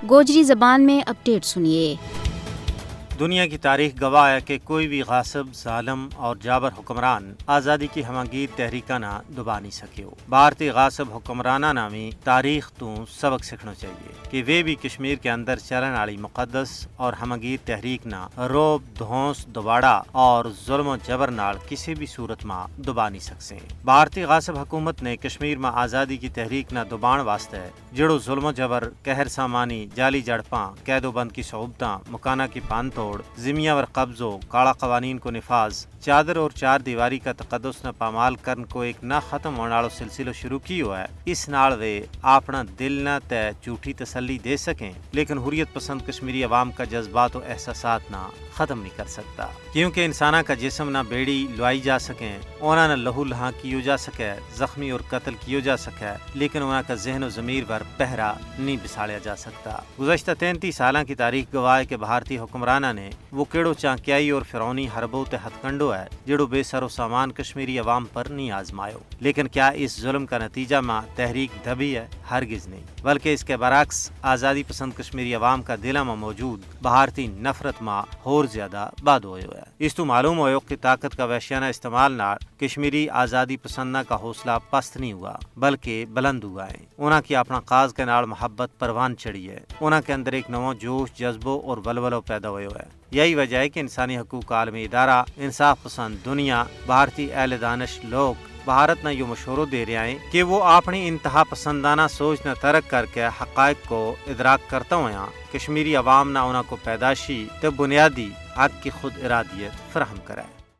گوجری زبان میں اپڈیٹ سنیے۔ دنیا کی تاریخ گواہ ہے کہ کوئی بھی غاصب، ظالم اور جابر حکمران آزادی کی ہمانگیر تحریکہ نہ دبا نہیں سکے ہو۔ بھارتی غاصب حکمرانہ نامی تاریخ تو سبق سیکھنا چاہیے کہ وہ بھی کشمیر کے اندر چلن والی مقدس اور ہمانگیر تحریک نہ روب، دھونس، دباڑا اور ظلم و جبر نال کسی بھی صورت میں دبا نہیں سکتے۔ بھارتی غاصب حکومت نے کشمیر میں آزادی کی تحریک نہ دبان واسطے جڑو ظلم و جبر، قہر سامانی، جعلی جڑپاں، قید و بند کی صعوبتاں، مکانہ کی پان توڑ، زمین ور قبضوں، کالا قوانین کو نفاذ، چادر اور چار دیواری کا تقدس نہ پامال کرن کو ایک نہ ختم ہونے والا سلسلہ شروع کی ہوا ہے۔ اس نال وے اپنا دل نہ تے جھوٹی تسلی دے سکیں، لیکن حریت پسند کشمیری عوام کا جذبات و احساسات نہ ختم نہیں کر سکتا، کیونکہ انسانہ کا جسم نہ بیڑی لوائی جا سکیں، اونا نہ لہو لہاں کیو جا سکے، زخمی اور قتل کیو جا سکے، لیکن اونا کا ذہن و ضمیر پر پہرا نہیں بساڑیا جا سکتا۔ گزشتہ 33 سالاں کی تاریخ گواہ ہے کہ بھارتی حکمرانہ نے وہ کیڑو چانکیائی اور فرعونی حربوں تے ہتھ کنڈو ہے جڑو بے سر و سامان کشمیری عوام پر نہیں آزمایو۔ لیکن کیا اس ظلم کا نتیجہ میں تحریک دبی ہے؟ ہرگز نہیں، بلکہ اس کے برعکس آزادی پسند کشمیری عوام کا دلہ میں موجود بھارتی نفرت میں اور زیادہ باد ہوئے ہے۔ اس تو معلوم ہوئے کہ طاقت کا وحشیانہ استعمال نہ کشمیری آزادی پسندہ کا حوصلہ پست نہیں ہوا بلکہ بلند ہوا ہے۔ انہاں کی اپنا قاز کے نال محبت پروان چڑھی ہے، انہاں کے اندر ایک نو جوش، جذبوں اور ولولو پیدا ہوئے ہے۔ یہی وجہ ہے کہ انسانی حقوق عالمی ادارہ، انصاف پسند دنیا، بھارتی اہل دانش لوگ بھارت نہ یہ مشورہ دے رہے ہیں کہ وہ اپنی انتہا پسندانہ سوچ نہ ترک کر کے حقائق کو ادراک کرتا ہوا کشمیری عوام نہ انہاں کو پیدائشی تے بنیادی حق کی خود ارادیت فراہم کرائے۔